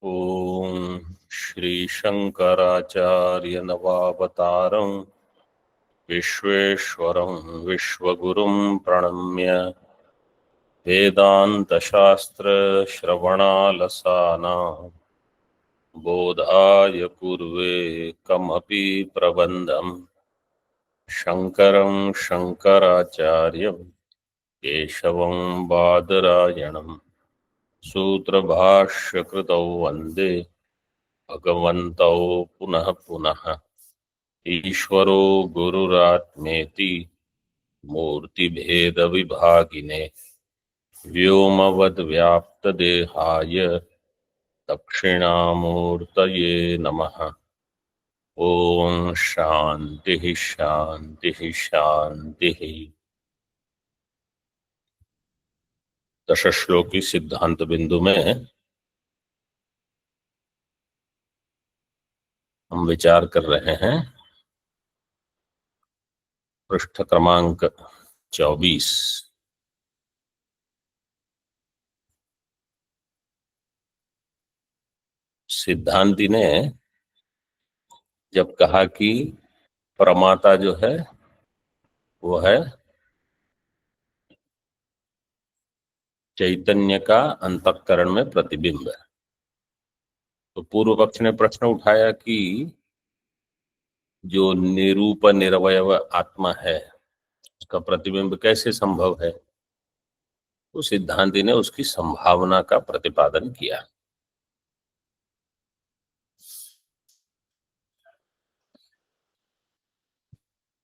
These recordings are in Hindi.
ओम श्री शंकराचार्य नवावतारं विश्वेश्वरं विश्वगुरुं प्रणम्य वेदांतशास्त्र श्रवणालसानां बोधाय पूर्वे कमपि प्रबन्धं शंकरं शंकराचार्यं केशवं बादरायणं सूत्रभाष्यकृतौ वन्दे भगवन्तौ पुनः पुनः। ईश्वरो गुरुरात्मेति मूर्तिभेद विभागिने व्योमवद्व्याप्तदेहाय दक्षिणामूर्तये नमः। ओम शांति शांति शांति। दशश्लोकी सिद्धांत बिंदु में हम विचार कर रहे हैं पृष्ठ क्रमांक 24। सिद्धांति ने जब कहा कि प्रमाता जो है वो है चैतन्य का अंतःकरण में प्रतिबिंब है, तो पूर्व पक्ष ने प्रश्न उठाया कि जो निरूप निरवयव आत्मा है उसका प्रतिबिंब कैसे संभव है। तो सिद्धांति ने उसकी संभावना का प्रतिपादन किया।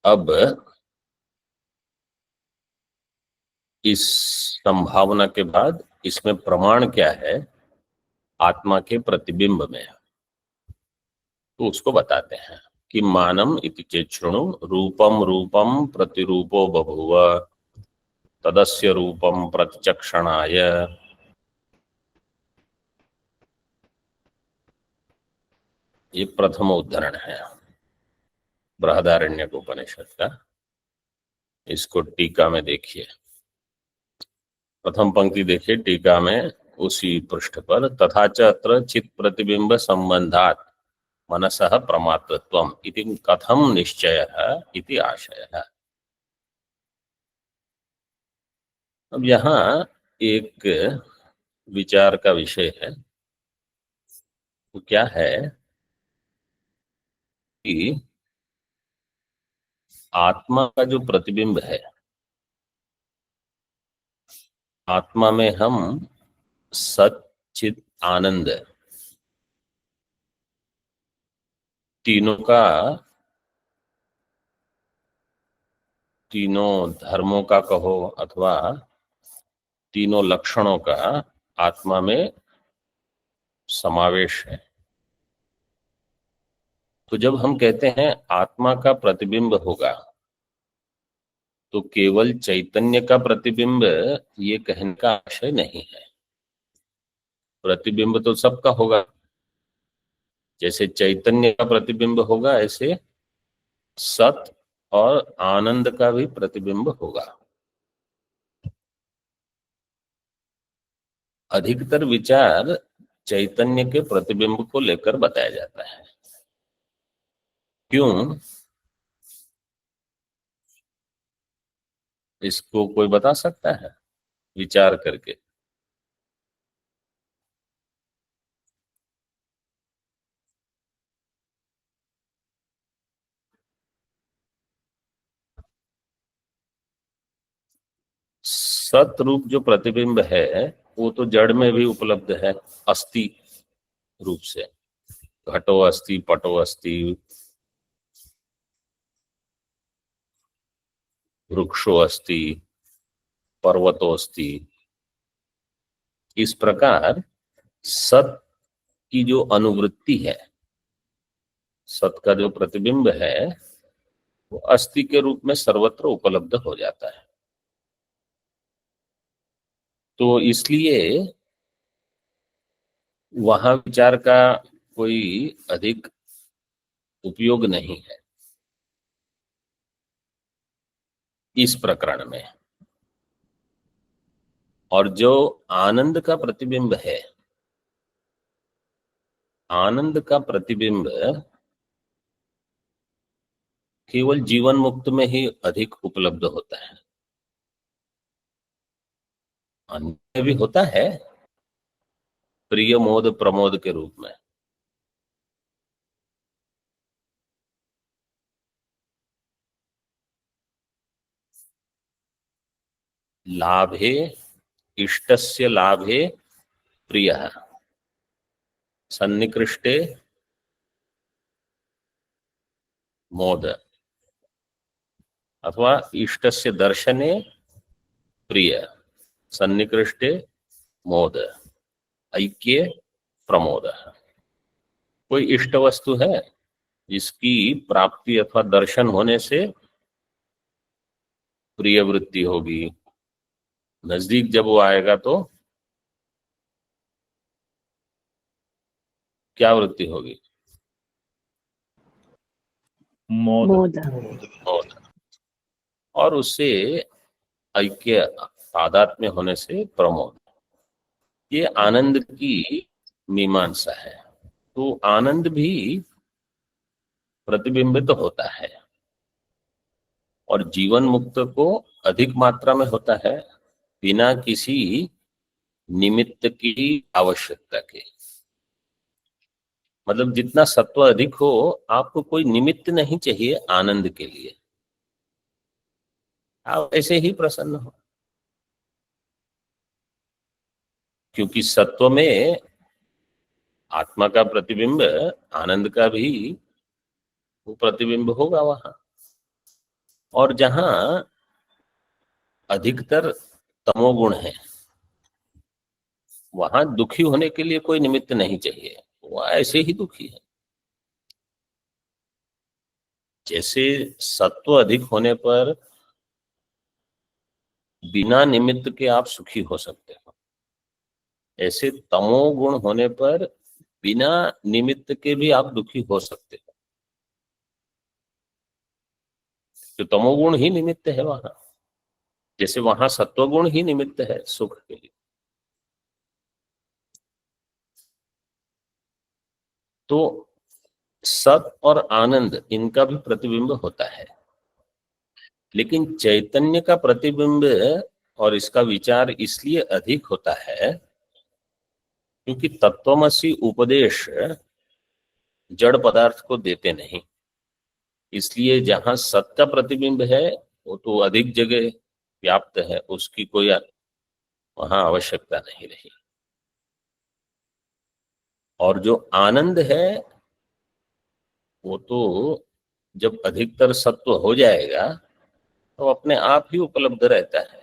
अब इस संभावना के बाद इसमें प्रमाण क्या है आत्मा के प्रतिबिंब में, तो उसको बताते हैं कि मानम इति चेत् शृणु रूपम रूपम प्रतिरूपो बभूव तदस्य रूपम प्रतिचक्षणाय। ये प्रथम उद्धरण है बृहदारण्यक उपनिषद का। इसको टीका में देखिए, प्रथम पंक्ति देखिए टीका में उसी पृष्ठ पर, तथा च अत्र चित् प्रतिबिंब संबंधात् मनसः प्रमातृत्वम् इति कथम निश्चयः इति आशयः। अब यहाँ एक विचार का विषय है, वो क्या है कि आत्मा का जो प्रतिबिंब है, आत्मा में हम सत चित आनंद तीनों का, तीनों धर्मों का कहो अथवा तीनों लक्षणों का आत्मा में समावेश है। तो जब हम कहते हैं आत्मा का प्रतिबिंब होगा तो केवल चैतन्य का प्रतिबिंब ये कहने का आशय नहीं है। प्रतिबिंब तो सबका होगा, जैसे चैतन्य का प्रतिबिंब होगा ऐसे सत और आनंद का भी प्रतिबिंब होगा। अधिकतर विचार चैतन्य के प्रतिबिंब को लेकर बताया जाता है। क्यों, इसको कोई बता सकता है विचार करके? सत रूप जो प्रतिबिंब है वो तो जड़ में भी उपलब्ध है, अस्थि रूप से। घटो अस्थि, पटो अस्थि, वृक्षो अस्थि, पर्वतो अस्थि। इस प्रकार सत की जो अनुवृत्ति है, सत का जो प्रतिबिंब है वो अस्थि के रूप में सर्वत्र उपलब्ध हो जाता है। तो इसलिए वहां विचार का कोई अधिक उपयोग नहीं है इस प्रकरण में। और जो आनंद का प्रतिबिंब है आनंद का प्रतिबिंब केवल जीवन मुक्त में ही अधिक उपलब्ध होता है, अन्य में भी होता है प्रिय मोद प्रमोद के रूप में। लाभे इष्टस्य लाभे प्रियः सन्निकृष्टे मोद, अथवा इष्टस्य दर्शने प्रिय सन्निकृष्टे मोद ऐक्ये प्रमोद। कोई इष्ट वस्तु है जिसकी प्राप्ति अथवा दर्शन होने से प्रिय वृत्ति होगी, नजदीक जब वो आएगा तो क्या वृत्ति होगी? मोद। मोद। और उससे ऐक्य तादात्म्य होने से प्रमोद। ये आनंद की मीमांसा है। तो आनंद भी प्रतिबिंबित होता है और जीवन मुक्त को अधिक मात्रा में होता है बिना किसी निमित्त की आवश्यकता के। मतलब जितना सत्व अधिक हो, आपको कोई निमित्त नहीं चाहिए आनंद के लिए, आप ऐसे ही प्रसन्न हो। क्योंकि सत्व में आत्मा का प्रतिबिंब, आनंद का भी वो प्रतिबिंब होगा वहां। और जहां अधिकतर तमोगुण है, वहां दुखी होने के लिए कोई निमित्त नहीं चाहिए, वह ऐसे ही दुखी है। जैसे सत्व अधिक होने पर बिना निमित्त के आप सुखी हो सकते हो, ऐसे तमोगुण होने पर बिना निमित्त के भी आप दुखी हो सकते हो। तो तमोगुण ही निमित्त है वहां, जैसे वहां सत्वगुण ही निमित्त है सुख के लिए। तो सत और आनंद इनका भी प्रतिबिंब होता है, लेकिन चैतन्य का प्रतिबिंब और इसका विचार इसलिए अधिक होता है क्योंकि तत्वमसि उपदेश जड़ पदार्थ को देते नहीं। इसलिए जहां सत का प्रतिबिंब है वो तो अधिक जगह व्याप्त है, उसकी कोई वहां आवश्यकता नहीं रही। और जो आनंद है वो तो जब अधिकतर सत्व हो जाएगा तो अपने आप ही उपलब्ध रहता है।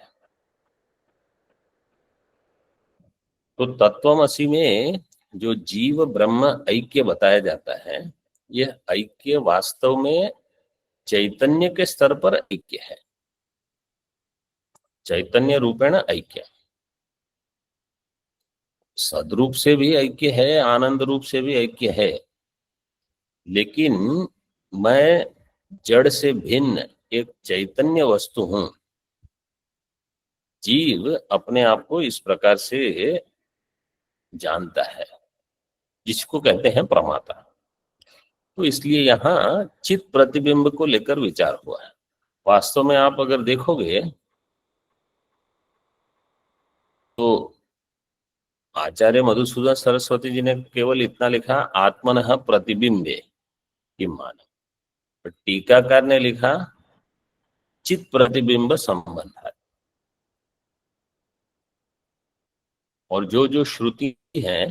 तो तत्वमसि में जो जीव ब्रह्म ऐक्य बताया जाता है, यह ऐक्य वास्तव में चैतन्य के स्तर पर ऐक्य है, चैतन्य रूपेण ऐक्य। सदरूप से भी ऐक्य है, आनंद रूप से भी ऐक्य है, लेकिन मैं जड़ से भिन्न एक चैतन्य वस्तु हूं। जीव अपने आप को इस प्रकार से जानता है, जिसको कहते हैं प्रमाता। तो इसलिए यहाँ चित प्रतिबिंब को लेकर विचार हुआ है। वास्तव में आप अगर देखोगे तो आचार्य मधुसूदन सरस्वती जी ने केवल इतना लिखा, आत्मनः प्रतिबिंबे किमान। टीकाकार ने लिखा चित प्रतिबिंब संबंध। और जो जो श्रुति है,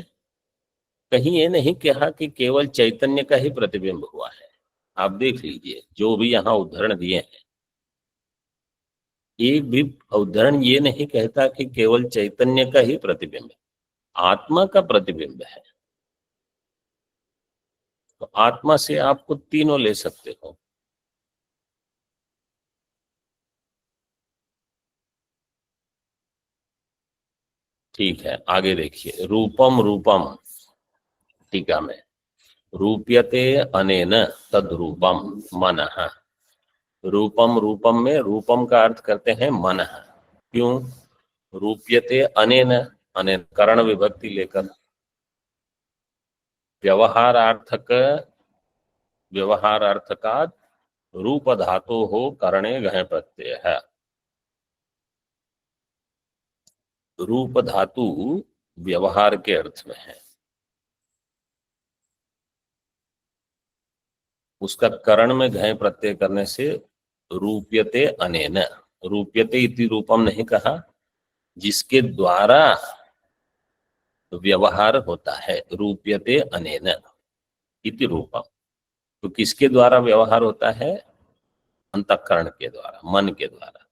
कहीं ये नहीं कहा कि केवल चैतन्य का ही प्रतिबिंब हुआ है। आप देख लीजिए जो भी यहाँ उदाहरण दिए हैं, एक भी उदाहरण ये नहीं कहता कि केवल चैतन्य का ही प्रतिबिंब है, आत्मा का प्रतिबिंब है। तो आत्मा से आपको तीनों ले सकते हो। ठीक है, आगे देखिए। रूपम रूपम, टीका में, रूप्यते अनेन तद रूपम मनः। रूपम रूपम में रूपम का अर्थ करते हैं मनः। क्यों? रूप्यते अनेन, अनेन करण विभक्ति लेकर। व्यवहारार्थक व्यवहारार्थकात् रूप धातु हो करणे गह प्रत्यय है। रूप धातु व्यवहार के अर्थ में है, उसका करण में घय प्रत्यय करने से रूप्यते अनेन, रूप्यते इति रूपम नहीं कहा, जिसके द्वारा व्यवहार होता है, रूप्यते अनेन इति रूपम। तो किसके द्वारा व्यवहार होता है? अंतःकरण के द्वारा, मन के द्वारा।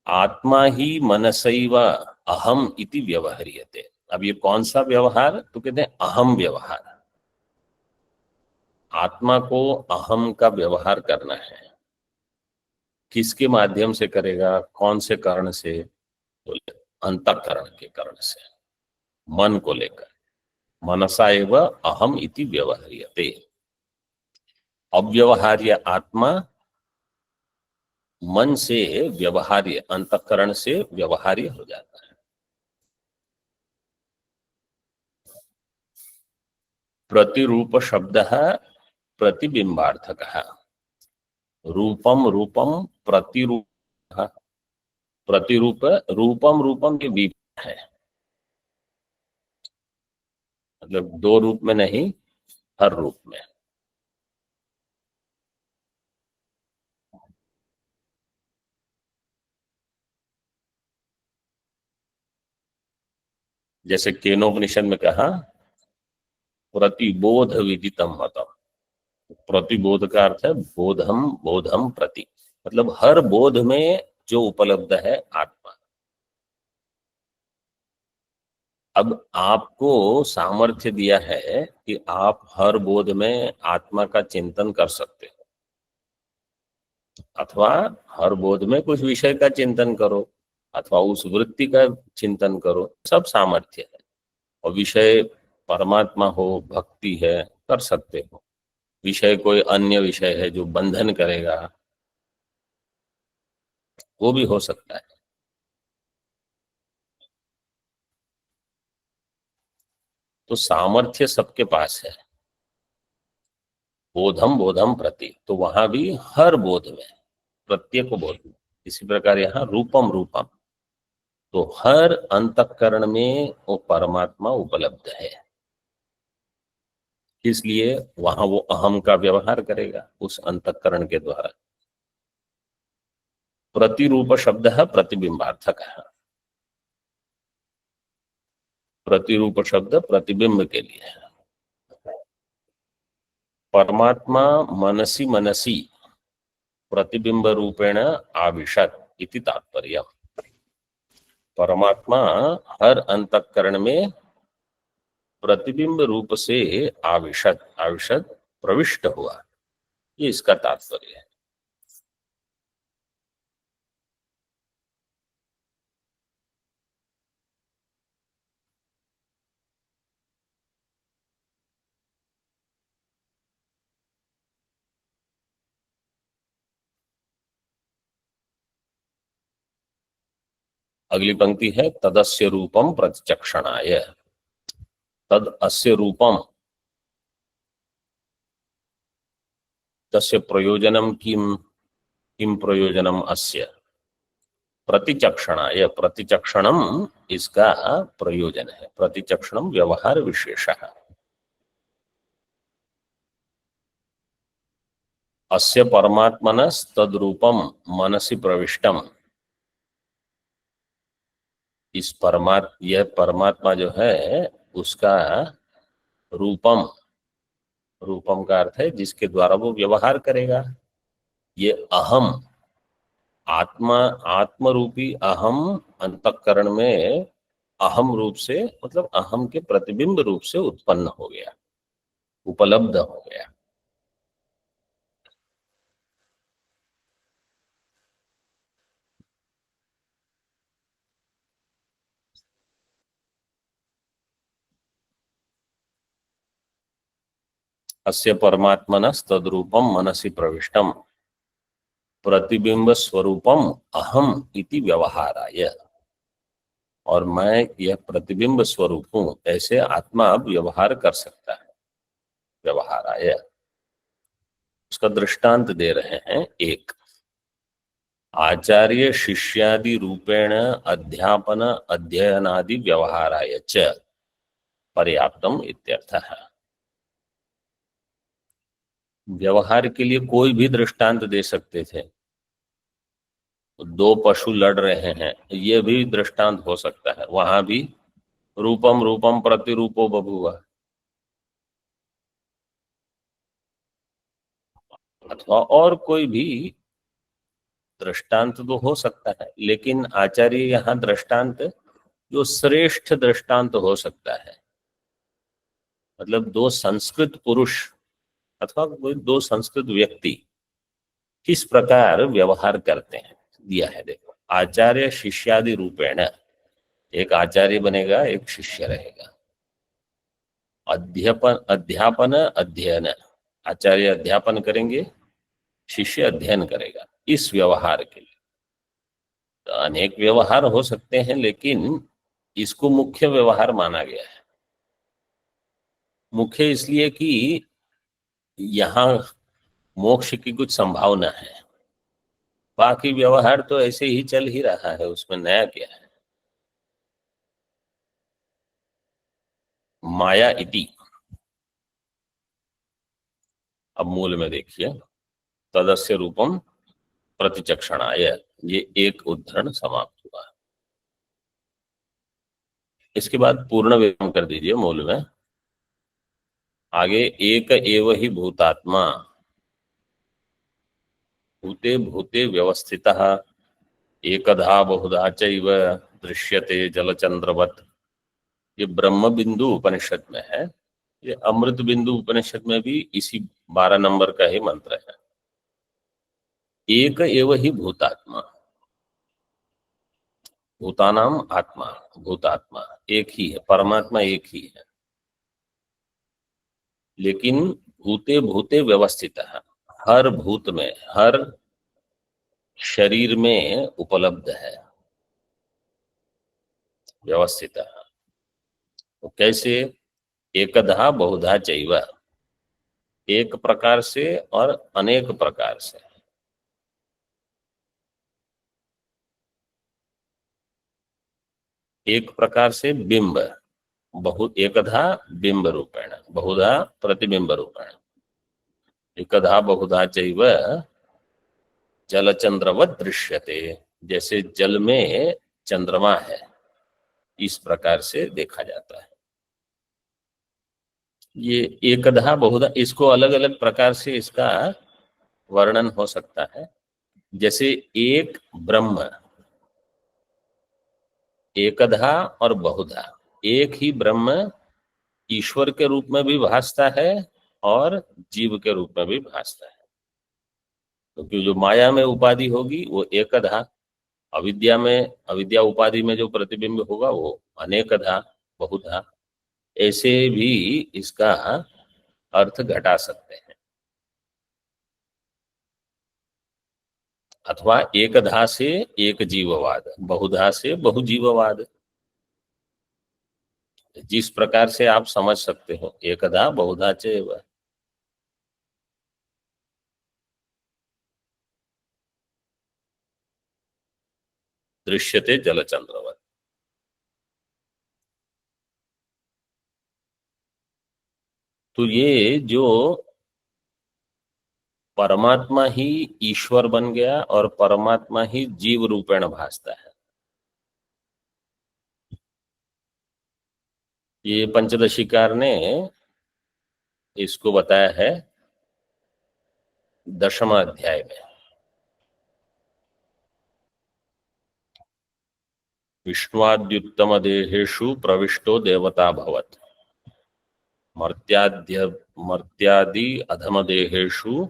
आत्मा ही मनसैव अहम इति व्यवहार्यते। अब ये कौन सा व्यवहार? तो कहते हैं अहम व्यवहार। आत्मा को अहम का व्यवहार करना है, किसके माध्यम से करेगा? कौन से कारण से? तो अंतःकरण के कारण से, मन को लेकर। मनसा एव अहम इति व्यवहार्यते। अव्यवहार्य आत्मा मन से व्यवहार्य, अंतःकरण से व्यवहार्य हो जाता है। प्रतिरूप शब्द प्रतिबिंबार्थक। रूपम रूपम प्रतिरूप, प्रतिरूप रूपम रूपम के विपरीत है, मतलब दो रूप में नहीं, हर रूप में। जैसे केनोपनिषद में कहा प्रतिबोध विदितम मतम। प्रतिबोध का अर्थ है बोधम, बोधम प्रति, मतलब हर बोध में जो उपलब्ध है आत्मा। अब आपको सामर्थ्य दिया है कि आप हर बोध में आत्मा का चिंतन कर सकते हो, अथवा हर बोध में कुछ विषय का चिंतन करो, अथवा उस वृत्ति का चिंतन करो, सब सामर्थ्य है। और विषय परमात्मा हो, भक्ति है, कर सकते हो। विषय कोई अन्य विषय है जो बंधन करेगा, वो भी हो सकता है। तो सामर्थ्य सबके पास है। बोधम बोधम प्रति, तो वहां भी हर बोध में, प्रत्येक बोध में। इसी प्रकार यहाँ रूपम रूपम, तो हर अंतःकरण में वो परमात्मा उपलब्ध है, इसलिए वहां वो अहम का व्यवहार करेगा उस अंतःकरण के द्वारा। प्रतिरूप शब्द है प्रतिबिंबार्थक है। प्रतिरूप शब्द प्रतिबिंब के लिए है। परमात्मा मनसी मनसी प्रतिबिंब रूपेण आविशत इति तात्पर्य। परमात्मा हर अंतःकरण में प्रतिबिंब रूप से आविशत, आविशत प्रविष्ट हुआ, ये इसका तात्पर्य है। अगली पंक्ति है तदस्य रूपम प्रतिचक्षणाय। तद अस्य रूपम, तस्य प्रयोजनम किम, किम प्रयोजनम अस्य। प्रतिचक्षणाय, प्रतिचक्षणम इसका प्रयोजन है। प्रतिचक्षणम व्यवहार विशेषः। अस्य परमात्मनस् तद्रूपम मनसि प्रविष्टम। इस यह परमात्मा जो है उसका रूपम, रूपम का अर्थ है जिसके द्वारा वो व्यवहार करेगा। ये अहम, आत्मा, आत्म रूपी अहम अंतःकरण में अहम रूप से, मतलब अहम के प्रतिबिंब रूप से उत्पन्न हो गया, उपलब्ध हो गया। अस्य परमात्मनस् तद्रूपम मनसि प्रविष्टम प्रतिबिंब स्वरूपम अहम इति व्यवहाराय। और मैं यह प्रतिबिंब स्वरूप हूं, ऐसे आत्मा व्यवहार कर सकता है। व्यवहार आया, उसका दृष्टांत दे रहे हैं। एक, आचार्य शिष्यादि रूपेण अध्यापन अध्ययनादि व्यवहाराय च पर्याप्तम इत्यर्थः। व्यवहार के लिए कोई भी दृष्टांत दे सकते थे। दो पशु लड़ रहे हैं, ये भी दृष्टांत हो सकता है। वहां भी रूपम रूपम प्रतिरूपो बभूव, अथवा और कोई भी दृष्टांत तो हो सकता है। लेकिन आचार्य यहाँ दृष्टांत जो श्रेष्ठ दृष्टांत हो सकता है, मतलब दो संस्कृत पुरुष अथवा कोई दो संस्कृत व्यक्ति किस प्रकार व्यवहार करते हैं, दिया है। देखो, आचार्य शिष्यादि रूपेण, एक आचार्य बनेगा, एक शिष्य रहेगा। अध्यापन अध्यापन अध्ययन, आचार्य अध्यापन करेंगे, शिष्य अध्ययन करेगा। इस व्यवहार के लिए तो अनेक व्यवहार हो सकते हैं, लेकिन इसको मुख्य व्यवहार माना गया है। मुख्य इसलिए कि यहाँ मोक्ष की कुछ संभावना है। बाकी व्यवहार तो ऐसे ही चल ही रहा है, उसमें नया क्या है। माया इति, अब मूल में देखिए, तदस्य रूपम प्रतिचक्षणाय, ये एक उद्धरण समाप्त हुआ। इसके बाद पूर्ण विराम कर दीजिए मूल में। आगे, एक एव ही भूतात्मा भूते भूते व्यवस्थितः एकधा बहुधा चैव दृश्यते जलचंद्रवत, ये ब्रह्म बिंदु उपनिषद में है। ये अमृत बिंदु उपनिषद में भी इसी 12 नंबर का ही मंत्र है। एक एव ही भूतात्मा, भूतानाम आत्मा, भूतात्मा एक ही है, परमात्मा एक ही है। लेकिन भूते भूते व्यवस्थित है, हर भूत में, हर शरीर में उपलब्ध है, व्यवस्थित है। तो कैसे? एकधा बहुधा चैव, एक प्रकार से और अनेक प्रकार से। एक प्रकार से बिंब, बहुत एकधा बिंब रूपेण, बहुधा प्रतिबिंब रूपेण। एकधा बहुधा चैव जलचंद्रवत दृश्यते, जैसे जल में चंद्रमा है, इस प्रकार से देखा जाता है। ये एकधा बहुधा, इसको अलग अलग प्रकार से इसका वर्णन हो सकता है। जैसे एक ब्रह्म, एकधा और बहुधा, एक ही ब्रह्म ईश्वर के रूप में भी भासता है और जीव के रूप में भी भासता है। क्योंकि जो माया में उपाधि होगी वो एकधा, अविद्या में, अविद्या उपाधि में जो प्रतिबिंब होगा वो अनेकधा, बहुधा। ऐसे भी इसका अर्थ घटा सकते हैं। अथवा एकधा से एक जीववाद, बहुधा से बहुजीववाद, जिस प्रकार से आप समझ सकते हो। एकधा बहुधा चैव, दृश्यते जलचंद्रवत। तो ये जो परमात्मा ही ईश्वर बन गया और परमात्मा ही जीव रूपेण भासता है, ये पंचदशीकार ने इसको बताया है 10वें अध्याय में। विष्णुवाद्युत्तम देहेषु प्रविष्टो देवता भवत्, मर्त्याद्य मर्त्यादि अधम देहेषु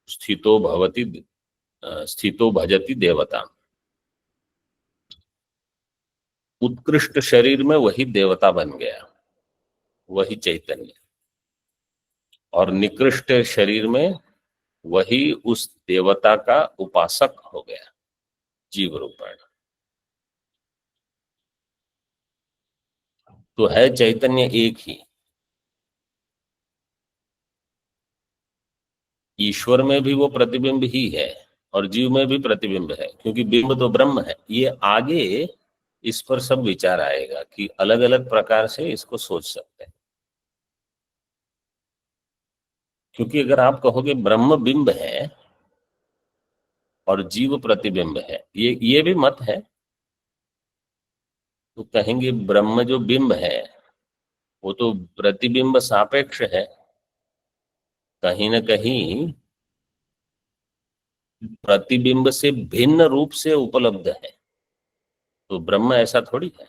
स्थितो भवति, स्थितो भजति देवता। उत्कृष्ट शरीर में वही देवता बन गया, वही चैतन्य, और निकृष्ट शरीर में वही उस देवता का उपासक हो गया, जीव रूपेण। तो है चैतन्य एक ही। ईश्वर में भी वो प्रतिबिंब ही है और जीव में भी प्रतिबिंब है, क्योंकि बिंब तो ब्रह्म है। ये आगे इस पर सब विचार आएगा कि अलग अलग प्रकार से इसको सोच सकते हैं। क्योंकि अगर आप कहोगे ब्रह्म बिंब है और जीव प्रतिबिंब है, ये भी मत है, तो कहेंगे ब्रह्म जो बिंब है वो तो प्रतिबिंब सापेक्ष है, कहीं ना कहीं प्रतिबिंब से भिन्न रूप से उपलब्ध है। तो ब्रह्म ऐसा थोड़ी है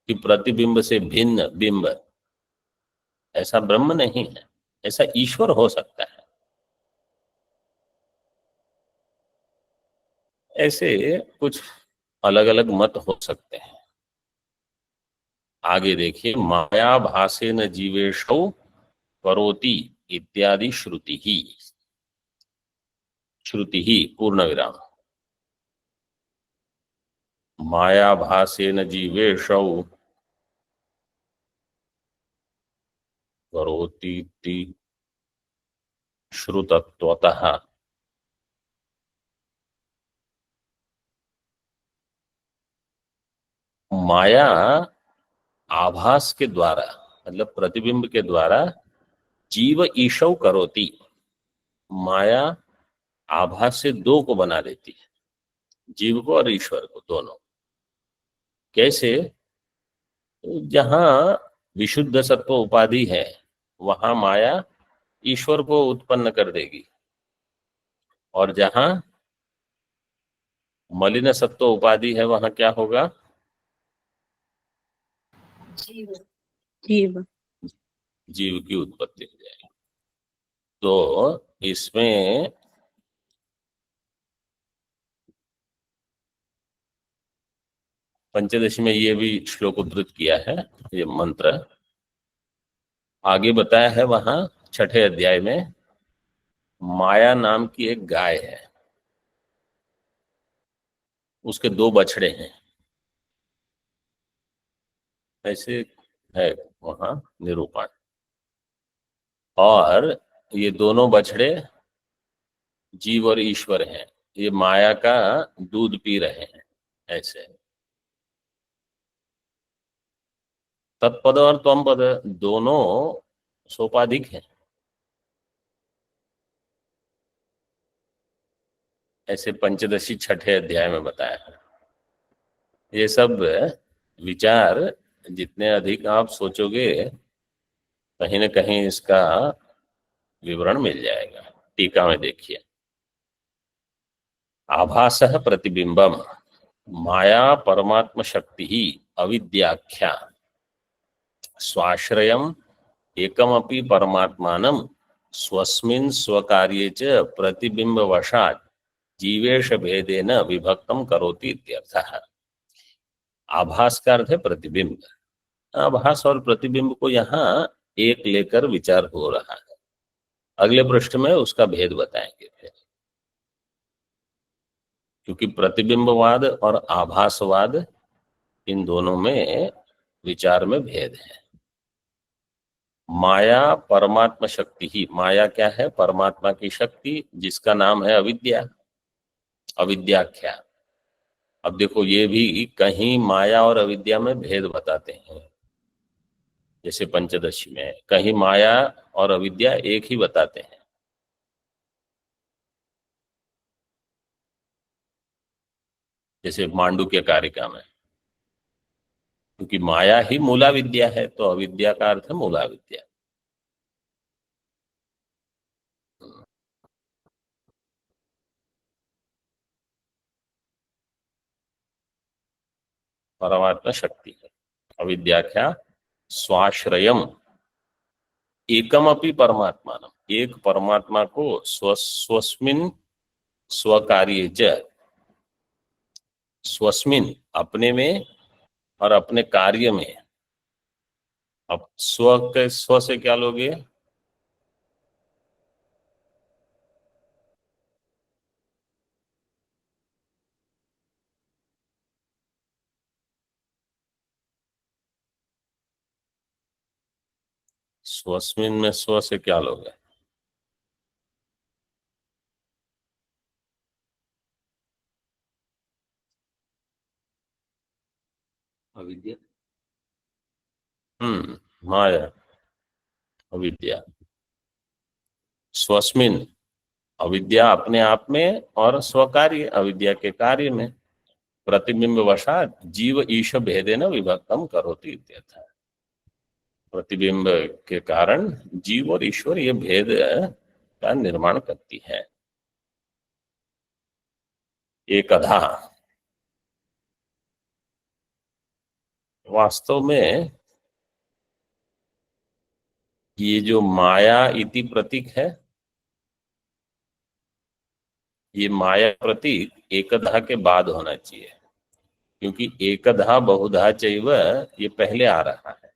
कि प्रतिबिंब से भिन्न बिंब, ऐसा ब्रह्म नहीं है। ऐसा ईश्वर हो सकता है। ऐसे कुछ अलग अलग मत हो सकते हैं। आगे देखिए, माया भासेन जीवेशौ करोति इत्यादि श्रुति ही पूर्ण विराम। माया भासेन जीवेशौ करोति इति श्रुतत्वतः। माया आभास के द्वारा, मतलब प्रतिबिंब के द्वारा, जीव ईशव करोति, माया आभास से दो को बना देती है, जीव को और ईश्वर को, दोनों। कैसे? जहां विशुद्ध सत्व उपाधि है वहां माया ईश्वर को उत्पन्न कर देगी, और जहां मलिन सत्व उपाधि है वहां क्या होगा? जीव जीव जीव की उत्पत्ति हो जाएगी। तो इसमें पंचदशी में ये भी श्लोक उद्धृत किया है, ये मंत्र आगे बताया है वहां छठे अध्याय में। माया नाम की एक गाय है, उसके दो बछड़े हैं, ऐसे है वहां निरूपण। और ये दोनों बछड़े जीव और ईश्वर हैं, ये माया का दूध पी रहे हैं, ऐसे। तत्पद और त्वम पद दोनों सोपाधिक हैं, ऐसे पंचदशी छठे अध्याय में बताया है। ये सब विचार जितने अधिक आप सोचोगे, कहीं ना कहीं इसका विवरण मिल जाएगा। टीका में देखिए, आभासः प्रतिबिंबम माया परमात्म शक्ति ही अविद्याख्या स्वाश्रयम् एकमपि परमात्मानं स्वस्मिन् स्वकार्ये च प्रतिबिंबवशात् जीवेश भेदेन विभक्तम करोति इत्यर्थः। आभास का अर्थ है प्रतिबिंब। आभास और प्रतिबिंब को यहाँ एक लेकर विचार हो रहा है। अगले पृष्ठ में उसका भेद बताएंगे फिर, क्योंकि प्रतिबिंबवाद और आभासवाद, इन दोनों में विचार में भेद है। माया परमात्मा शक्ति ही, माया क्या है? परमात्मा की शक्ति, जिसका नाम है अविद्या, अविद्याख्या। अब देखो, ये भी कहीं माया और अविद्या में भेद बताते हैं, जैसे पंचदशी में कहीं माया और अविद्या एक ही बताते हैं, जैसे मांडुक्य कारिका में। क्योंकि माया ही मूला विद्या है, तो अविद्या का अर्थ है मूला विद्या। परमात्मा शक्ति है। अविद्याख्या स्वाश्रयम एकमपि परमात्मानम, एक परमात्मा को स्वस्मिन स्वकार्ये च, स्वस्मिन अपने में और अपने कार्य में। अब स्व के स्व से क्या लोगे? स्वस्मिन में स्व से क्या लोग है? अविद्या। माया, अविद्या। स्वस्मिन, अविद्या अपने आप में और स्वकार्य, अविद्या के कार्य में। प्रतिबिंब वशात जीव ईश भेदेन विभक्तम करोति इत्यर्थ। प्रतिबिंब के कारण जीव और ईश्वर ये भेद का निर्माण करती है। एकधा, वास्तव में ये जो माया इति प्रतीक है, ये माया प्रतीक एकधा के बाद होना चाहिए, क्योंकि एकधा बहुधा चैव ये पहले आ रहा है,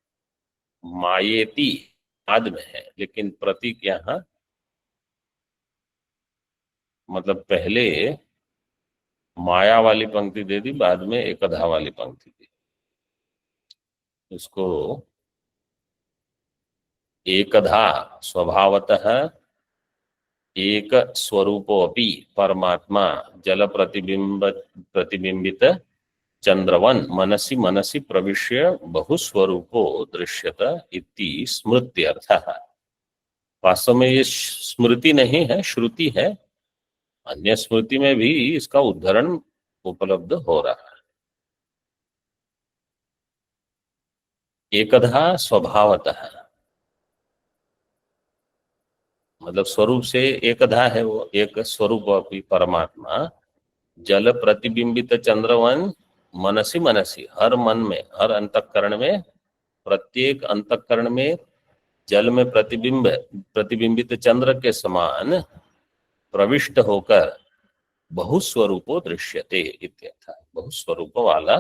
मायेति बाद में है, लेकिन प्रतीक यहाँ मतलब पहले माया वाली पंक्ति दे दी, बाद में एकधा वाली पंक्ति दी। इसको एकधा स्वभावतः एक स्वरूपोपि परमात्मा जल प्रतिबिंबित चंद्रवन मनसि मनसि प्रविश्य बहुस्वरूपो दृश्यत इति स्मृत्यर्थः। वास्तव में ये स्मृति नहीं है, श्रुति है। अन्य स्मृति में भी इसका उद्धरण उपलब्ध हो रहा है। एकधा स्वभावतः मतलब स्वरूप से एकधा है, वो एक स्वरूप अपनी परमात्मा जल प्रतिबिंबित चंद्रवन मनसि मनसि, हर मन में, हर अंतःकरण में, प्रत्येक अंतःकरण में जल में प्रतिबिंबित चंद्र के समान प्रविष्ट होकर बहुस्वरूपो दृश्यते इत्यर्थ। बहुस्वरूप वाला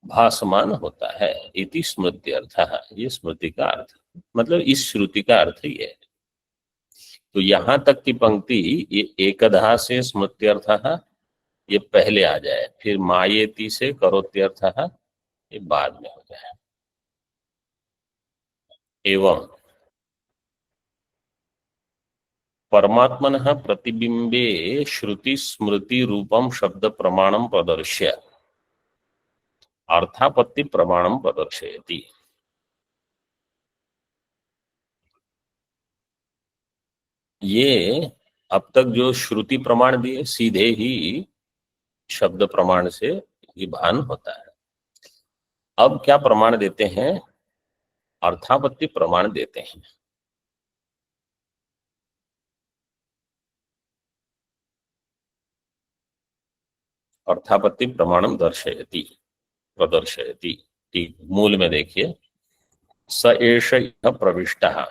भासमान होता है इति स्मृति अर्थ। ये स्मृति का अर्थ, मतलब इस श्रुति का अर्थ ये है। तो यहां तक की पंक्ति ये एकधा से स्मृत्यर्थ ये पहले आ जाए, फिर मायेति से करोत्यर्थ ये बाद में हो जाए। एवं परमात्मनः प्रतिबिंबे श्रुति स्मृति रूपम शब्द प्रमाणम प्रदर्श्य अर्थापत्ति प्रमाणम प्रदर्शयति। ये अब तक जो श्रुति प्रमाण दिए सीधे ही शब्द प्रमाण से ही भान होता है। अब क्या प्रमाण देते हैं? अर्थापत्ति प्रमाण देते हैं। अर्थापत्ति प्रमाणम दर्शयति प्रदर्शयति। ठीक, मूल में देखिए, स एष इह प्रविष्टः,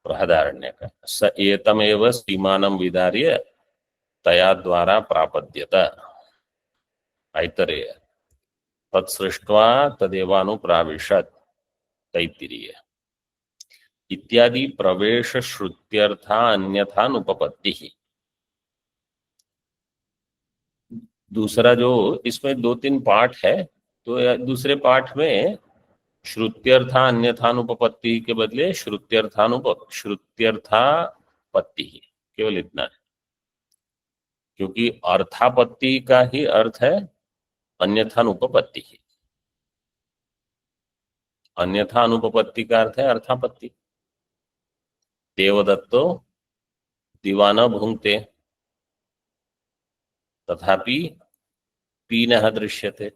बृहदारण्य का, स एतमेव सीमानं विदार्य तया द्वारा प्रापद्यत। ऐतरेय तत्सृष्ट्वा तदेवानुप्राविशत्, तैत्तिरीय इत्यादि प्रवेश श्रुत्यर्था अन्यथानुपपत्ति। दूसरा जो इसमें दो तीन पाठ है, तो दूसरे पाठ में श्रुत्यर्था अन्यथानुपपत्ति के बदले श्रुत्यर्थापत्ति ही, केवल इतना है। क्योंकि अर्थापत्ति का ही अर्थ है अन्यथानुपपत्ति ही। अन्यथानुपपत्ति का अर्थ है अर्थापत्ति। देवदत्तो दिवा न भुंक्ते तथापि पीनः दृश्यते।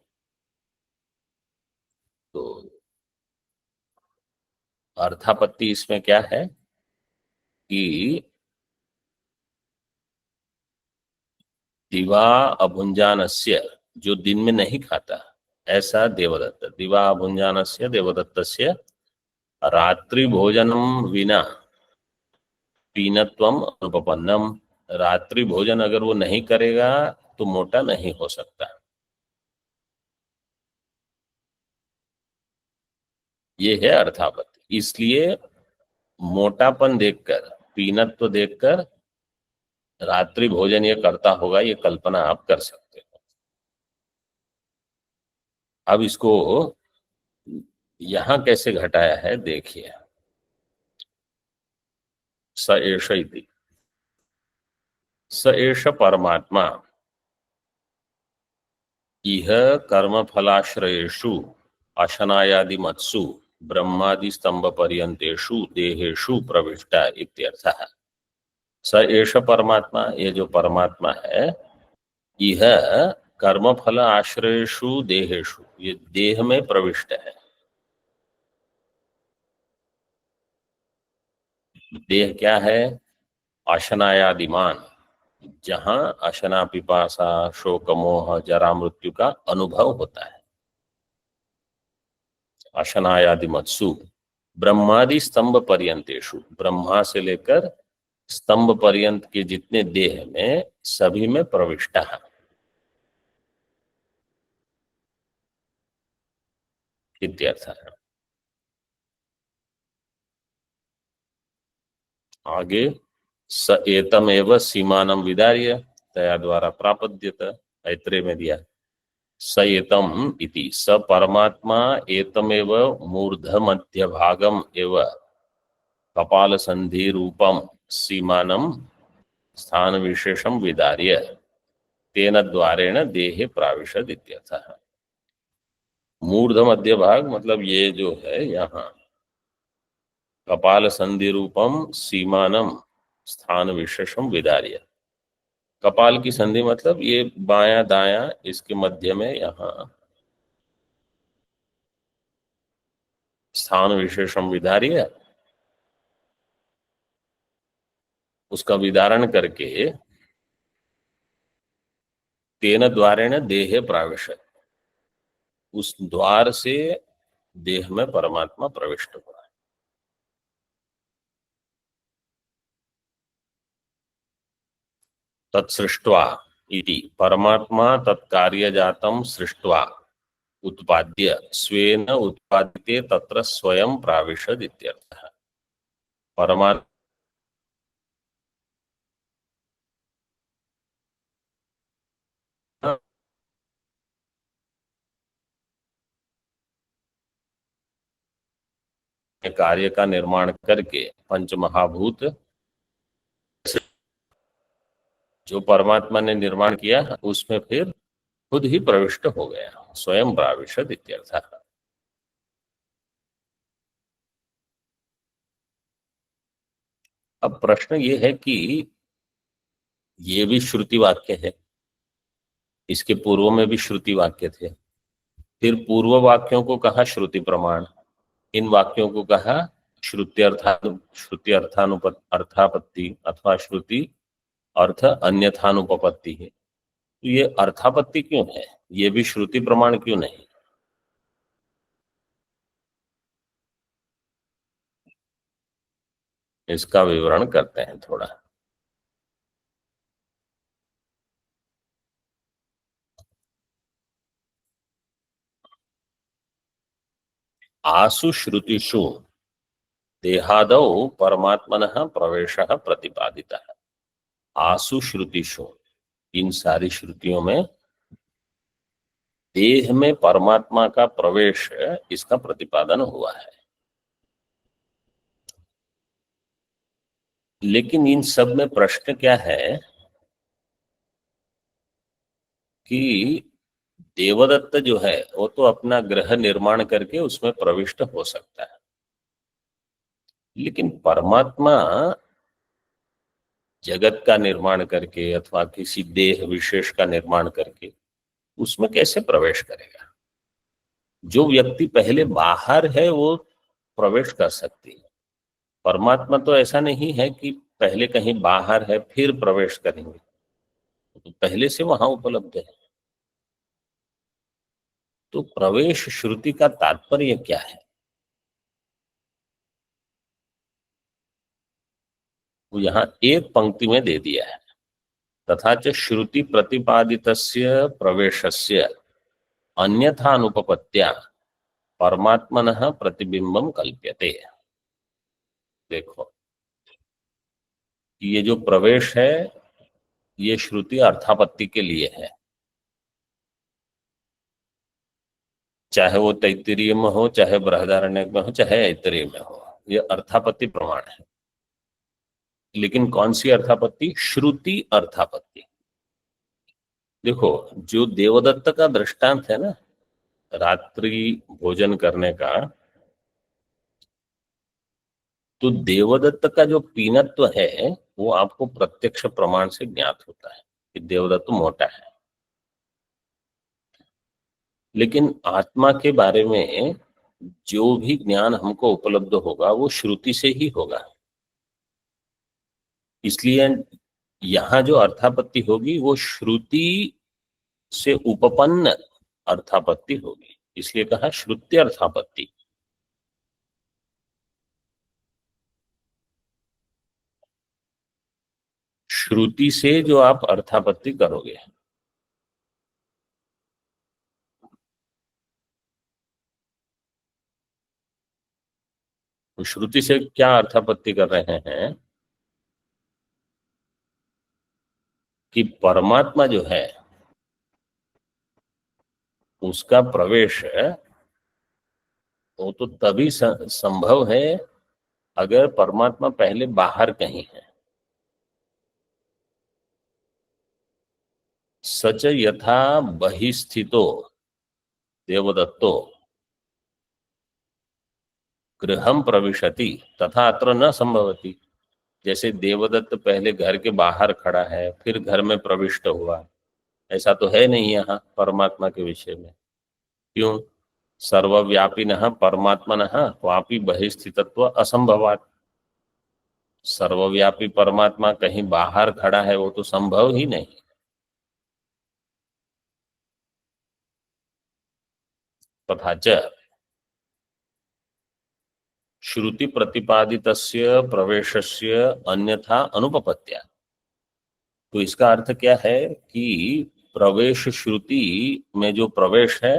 तो अर्थापत्ति इसमें क्या है कि दिवा अभुंजानस्य, जो दिन में नहीं खाता, ऐसा देवदत्त। दिवा अभुंजानस्य देवदत्तस्य रात्रि भोजनम विना पीनत्वम अनुपपन्नम। रात्रि भोजन अगर वो नहीं करेगा तो मोटा नहीं हो सकता। ये है अर्थापत्ति। इसलिए मोटापन देखकर, पीनत्व देखकर रात्रि भोजन ये करता होगा, ये कल्पना आप कर सकते हो। अब इसको यहां कैसे घटाया है देखिए, स एष इति, स एष परमात्मा इह कर्मफलाश्रयेषु अशनायादिमत्सु ब्रह्मादि स्तंभ पर्यंतेषु देहेषु प्रविष्टा इत्यर्थः। स एष परमात्मा, ये जो परमात्मा है, यह कर्मफल आश्रयेषु देहेषु, ये देह में प्रविष्ट है। देह क्या है? अशनायादिमान, जहां अशना पिपासा शोक मोह जरा मृत्यु का अनुभव होता है। अशनायादिमत्सु ब्रह्मादि स्तंभ पर्यंतेषु, ब्रह्मा से लेकर स्तंभ पर्यंत के जितने देह में सभी में प्रविष्ट है इत्यर्थ है। आगे, स एतमेव सीमानं विदार्य तया द्वारा प्रापद्यत, ऐत्रेय में दिया। स एतम इति, स परमात्मा एतमेव मूर्ध मध्य भागम एव कपाल संधि रूपम सीमानं स्थान विशेषम विदार्य तेन द्वारेण देहे प्राविशद इत्यर्थः। मूर्ध मध्य भाग मतलब ये जो है यहाँ, कपाल संधि रूपम सीमानम स्थान विशेषम विदार्य, कपाल की संधि मतलब ये बायां दायां इसके मध्य में यहाँ स्थान विशेषम विदार्य, उसका विदारण करके तेन द्वारेण देहे प्राविशत, उस द्वार से देह में परमात्मा प्रविष्ट हुआ है। तत्सृष्ट्वा इति, परमात्मा तत्कार्य जातम सृष्ट्वा उत्पाद्य स्वेन उत्पादिते तत्र स्वयं प्राविशद इत्यर्थः। परमात्मा कार्य का निर्माण करके पंच महाभूत, जो परमात्मा ने निर्माण किया उसमें फिर खुद ही प्रविष्ट हो गया, स्वयं प्राविशद इत्यर्थः। अब प्रश्न ये है कि ये भी श्रुति वाक्य है, इसके पूर्व में भी श्रुति वाक्य थे, फिर पूर्व वाक्यों को कहा श्रुति प्रमाण, इन वाक्यों को कहा श्रुति अर्थापत्ति अथवा श्रुति अर्थ अन्यथानुपपत्ति है। तो ये अर्थापत्ति क्यों है, ये भी श्रुति प्रमाण क्यों नहीं? इसका विवरण करते हैं थोड़ा। आसु श्रुतिषु देहादौ परमात्मनः प्रवेशः प्रतिपादितः। आसु श्रुतिषु, इन सारी श्रुतियों में देह में परमात्मा का प्रवेश, इसका प्रतिपादन हुआ है। लेकिन इन सब में प्रश्न क्या है कि देवदत्त जो है वो तो अपना ग्रह निर्माण करके उसमें प्रविष्ट हो सकता है, लेकिन परमात्मा जगत का निर्माण करके अथवा किसी देह विशेष का निर्माण करके उसमें कैसे प्रवेश करेगा? जो व्यक्ति पहले बाहर है वो प्रवेश कर सकती है, परमात्मा तो ऐसा नहीं है कि पहले कहीं बाहर है फिर प्रवेश करेंगे, तो पहले से वहां उपलब्ध है। तो प्रवेश श्रुति का तात्पर्य क्या है? वो यहाँ एक पंक्ति में दे दिया है, तथा च श्रुति प्रतिपादितस्य प्रवेशस्य अन्यथा अनुपपत्त्या परमात्मनः प्रतिबिंबम कल्प्यते। देखो, ये जो प्रवेश है ये श्रुति अर्थापत्ति के लिए है, चाहे वो तैत्तिरीय में हो, चाहे बृहदारण्यक में हो, चाहे ऐतरेय में हो, ये अर्थापत्ति प्रमाण है। लेकिन कौन सी अर्थापत्ति? श्रुति अर्थापत्ति। देखो, जो देवदत्त का दृष्टांत है ना, रात्रि भोजन करने का, तो देवदत्त का जो पीनत्व है वो आपको प्रत्यक्ष प्रमाण से ज्ञात होता है कि देवदत्त मोटा है। लेकिन आत्मा के बारे में जो भी ज्ञान हमको उपलब्ध होगा वो श्रुति से ही होगा। इसलिए यहाँ जो अर्थापत्ति होगी वो श्रुति से उपपन्न अर्थापत्ति होगी, इसलिए कहा श्रुति अर्थापत्ति। श्रुति से जो आप अर्थापत्ति करोगे, तो श्रुति से क्या अर्थापत्ति कर रहे हैं कि परमात्मा जो है उसका प्रवेश वो तो तभी संभव है अगर परमात्मा पहले बाहर कहीं है। सच यथा बहिस्थितो देवदत्तो गृहम प्रविशति तथा अत्र न संभवति। जैसे देवदत्त पहले घर के बाहर खड़ा है फिर घर में प्रविष्ट हुआ, ऐसा तो है नहीं यहाँ परमात्मा के विषय में। क्यों? सर्वव्यापिनः परमात्मनः क्वापि बहिस्थितत्व असंभवात्। सर्वव्यापी परमात्मा कहीं बाहर खड़ा है वो तो संभव ही नहीं। तथा च श्रुति प्रतिपादितस्य प्रवेशस्य अन्यथा अनुपपत्त्या। तो इसका अर्थ क्या है कि प्रवेश श्रुति में जो प्रवेश है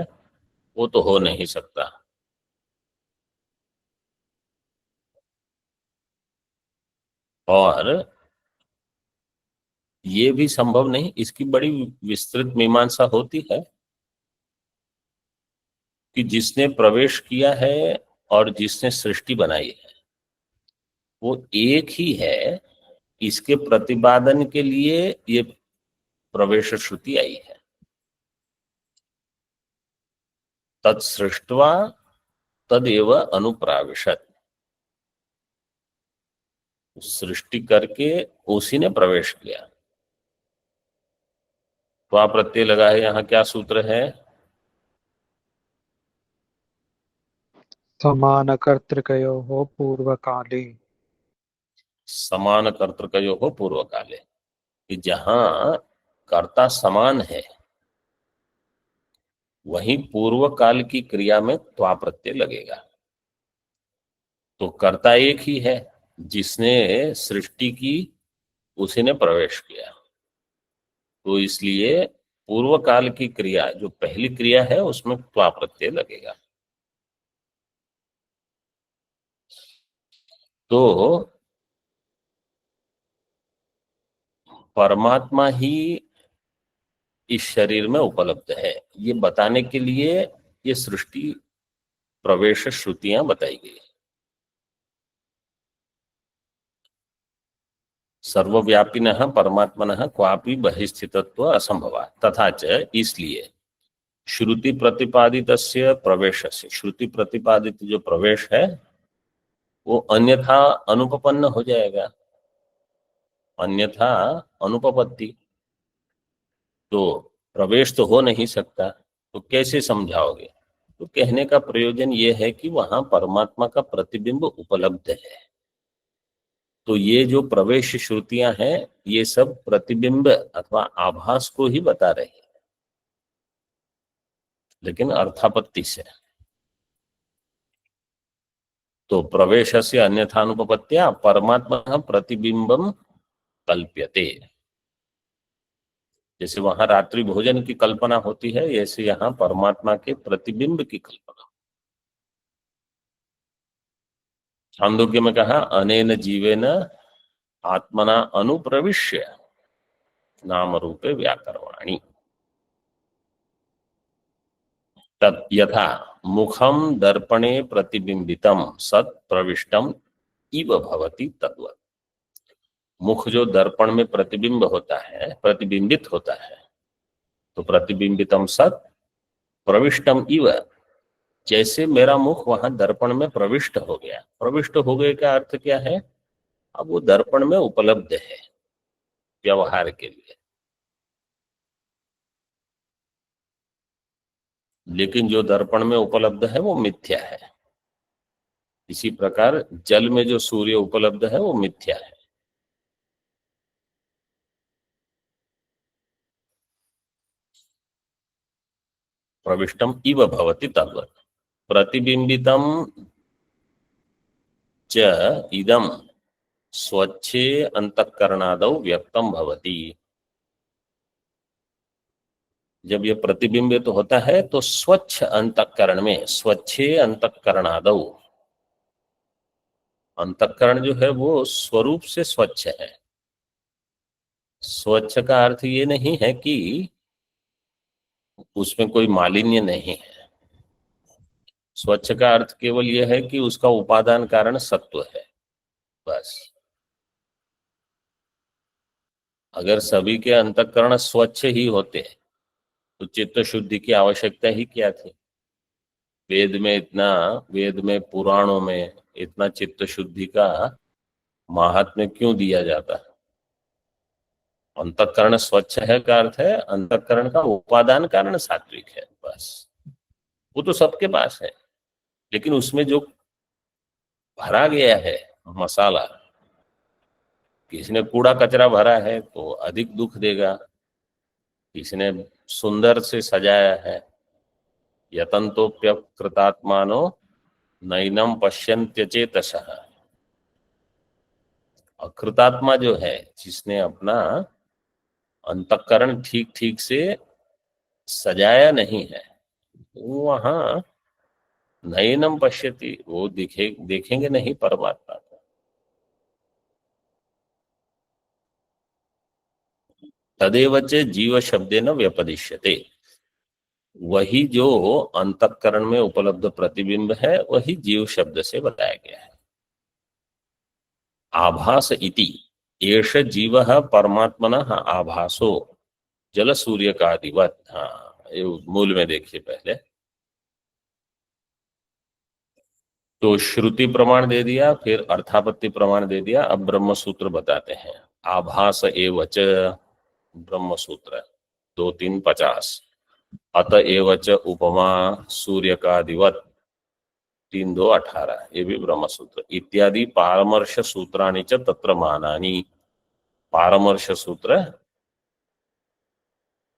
वो तो हो नहीं सकता। और ये भी संभव नहीं, इसकी बड़ी विस्तृत मीमांसा होती है कि जिसने प्रवेश किया है और जिसने सृष्टि बनाई है वो एक ही है। इसके प्रतिपादन के लिए ये प्रवेश श्रुति आई है। तत्सृष्ट्वा तदेव अनुप्राविशत। सृष्टि करके उसी ने प्रवेश किया। तो आप प्रत्यय लगा है, यहाँ क्या सूत्र है? समान कर्तृकयोः पूर्वकाले। समान कर्तृकयोः पूर्व काले, कि जहां कर्ता समान है वहीं पूर्व काल की क्रिया में त्वा प्रत्यय लगेगा। तो कर्ता एक ही है, जिसने सृष्टि की उसी ने प्रवेश किया। तो इसलिए पूर्व काल की क्रिया जो पहली क्रिया है उसमें त्वा प्रत्यय लगेगा। तो परमात्मा ही इस शरीर में उपलब्ध है, ये बताने के लिए ये सृष्टि प्रवेश श्रुतियां बताई गई। सर्वव्यापिनः परमात्मनः क्वापि बहिस्थितत्व असंभवात्। तथा च इसलिए श्रुति प्रतिपादितस्य प्रवेशस्य, श्रुति प्रतिपादित जो प्रवेश है वो अन्यथा अनुपपन्न हो जाएगा, अन्यथा अनुपपत्ति। तो प्रवेश तो हो नहीं सकता, तो कैसे समझाओगे? तो कहने का प्रयोजन ये है कि वहां परमात्मा का प्रतिबिंब उपलब्ध है। तो ये जो प्रवेश श्रुतियां हैं ये सब प्रतिबिंब अथवा आभास को ही बता रही है, लेकिन अर्थापत्ति से। तो प्रवेशस्य अन्यथानुपपत्त्या परमात्मा प्रतिबिंबम कल्प्यते। जैसे वहां रात्रि भोजन की कल्पना होती है, ऐसे यहाँ परमात्मा के प्रतिबिंब की कल्पना। छांदोग्य में कहा अनेन जीवेन आत्मना अनुप्रविश्य नाम रूपे व्याकरवाणी। तत् यथा मुखम दर्पणे प्रतिबिंबितम सत् प्रविष्टम इव भवति तद्वत्। मुख जो दर्पण में प्रतिबिंब होता है, प्रतिबिंबित होता है, तो प्रतिबिंबितम सत् प्रविष्टम इव, जैसे मेरा मुख वहां दर्पण में प्रविष्ट हो गया। प्रविष्ट हो गए का अर्थ क्या है? अब वो दर्पण में उपलब्ध है व्यवहार के लिए। लेकिन जो दर्पण में उपलब्ध है वो मिथ्या है। इसी प्रकार जल में जो सूर्य उपलब्ध है वो मिथ्या है। प्रविष्टम इव भवति तद्वत् प्रतिबिंबितम च इदम स्वच्छे अंतःकरणादौ व्यक्तम भवति। जब ये प्रतिबिंबित होता है तो स्वच्छ अंतःकरण में, स्वच्छे अंतःकरणादौ, अंतःकरण जो है वो स्वरूप से स्वच्छ है। स्वच्छ का अर्थ ये नहीं है कि उसमें कोई मालिन्य नहीं है। स्वच्छ का अर्थ केवल यह है कि उसका उपादान कारण सत्व है, बस। अगर सभी के अंतःकरण स्वच्छ ही होते तो चित्त शुद्धि की आवश्यकता ही क्या थी? वेद में पुराणों में इतना चित्त शुद्धि का महात्म्य क्यों दिया जाता है? अंतःकरण स्वच्छ है का अर्थ है अंतःकरण का उपादान कारण सात्विक है, बस। वो तो सबके पास है, लेकिन उसमें जो भरा गया है मसाला, किसी ने कूड़ा कचरा भरा है तो अधिक दुख देगा, किसी ने सुंदर से सजाया है। यतन्तोप्यकृतात्मानो नैनम पश्यन्त्य चेतसः। अकृतात्मा जो है, जिसने अपना अंतःकरण ठीक ठीक से सजाया नहीं है, वो वहां नैनम पश्यति, वो देखेंगे नहीं परमात्मा को। तदेव च जीव शब्देन व्यपदिश्यते। वही जो अंतःकरण में उपलब्ध प्रतिबिंब है वही जीव शब्द से बताया गया है। आभास इति एष जीवः परमात्मनः आभासो जल सूर्य का अधिवत। हाँ, ये मूल में देखिए पहले तो श्रुति प्रमाण दे दिया, फिर अर्थापत्ति प्रमाण दे दिया। अब ब्रह्म सूत्र बताते हैं। आभास एवच ब्रह्म सूत्र 2-3-50। अत एवच उपमा सूर्य का दिवत 3-2-18, ये भी ब्रह्म सूत्र। इत्यादि पारमर्श सूत्राणि च तत्र मानानि। पारमर्श सूत्र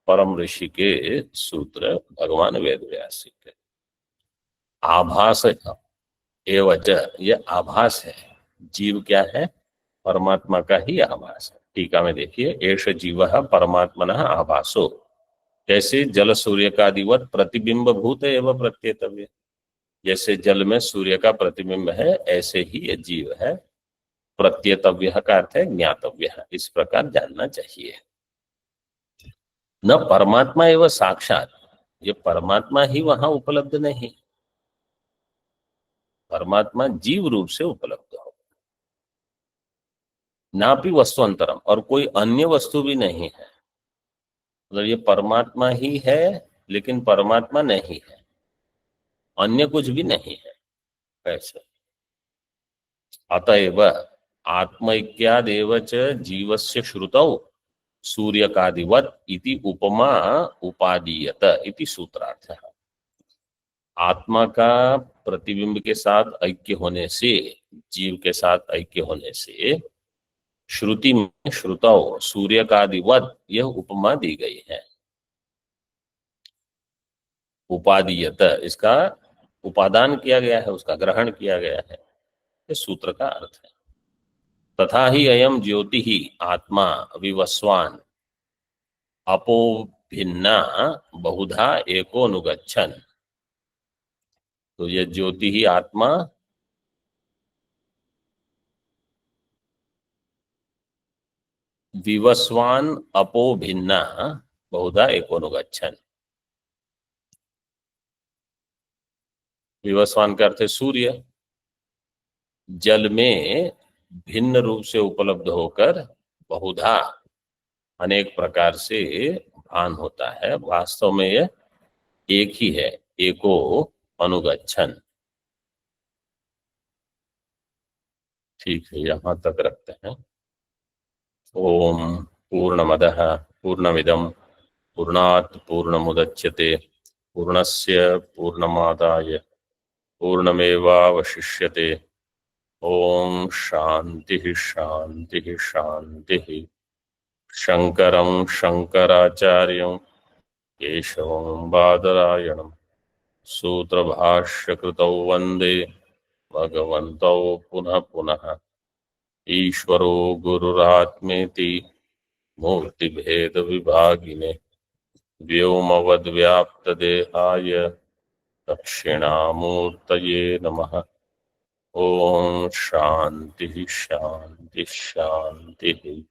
परम ऋषि के सूत्र, भगवान वेद व्यास के। आभास एवच, ये आभास है। जीव क्या है? परमात्मा का ही आभास है। टीका में देखिए, एष जीवः परमात्मनः आभासो। कैसे? जल सूर्य का दिवत प्रतिबिंब भूत एवं प्रत्येतव्य। जैसे जल में सूर्य का प्रतिबिंब है, ऐसे ही ये जीव है। प्रत्येतव्य का अर्थ है ज्ञातव्य, इस प्रकार जानना चाहिए। न परमात्मा एवं साक्षात, ये परमात्मा ही वहां उपलब्ध नहीं, परमात्मा जीव रूप से उपलब्ध हो। ना भी वस्तुअंतरम, और कोई अन्य वस्तु भी नहीं है। मतलब ये परमात्मा ही है लेकिन परमात्मा नहीं है, अन्य कुछ भी नहीं है। कैसे? अतएव आत्मैक्यादेव च जीवस्य श्रुतौ सूर्यकादिवत इति उपमा उपादीयत इति सूत्रार्थ। आत्मा का प्रतिबिंब के साथ ऐक्य होने से, जीव के साथ ऐक्य होने से श्रुति में श्रुतौ सूर्य का दिवत यह उपमा दी गई है। उपादीयत, इसका उपादान किया गया है, उसका ग्रहण किया गया है, ये सूत्र का अर्थ है। तथा ही अयम ज्योति ही आत्मा विवस्वान अपो भिन्ना बहुधा एकोनुगच्छन। तो ये ज्योति ही आत्मा विवस्वान अपो भिन्ना बहुधा एकोनुगच्छन। विवस्वान का अर्थ है सूर्य। जल में भिन्न रूप से उपलब्ध होकर बहुधा अनेक प्रकार से भान होता है, वास्तव में यह एक ही है, एको अनुगच्छन। ठीक है, यहां तक रखते हैं। ओम पूर्णमदः पूर्णमिदं पूर्णात् पूर्णमुदच्यते पूर्णस्य पूर्णमादाय पूर्णमेवावशिष्यते। ओम शांति शांति शांति। शंकरं शंकराचार्यं केशवं बादरायणं सूत्रभाष्यकृतौ वन्दे भगवन्तौ पुनः पुनः। ईश्वरो गुरुरात्मेति मूर्तिभेदविभागिने व्योमवद्व्याप्तदेहाय दक्षिणामूर्तये नमः। ओम शांति शांति शांति।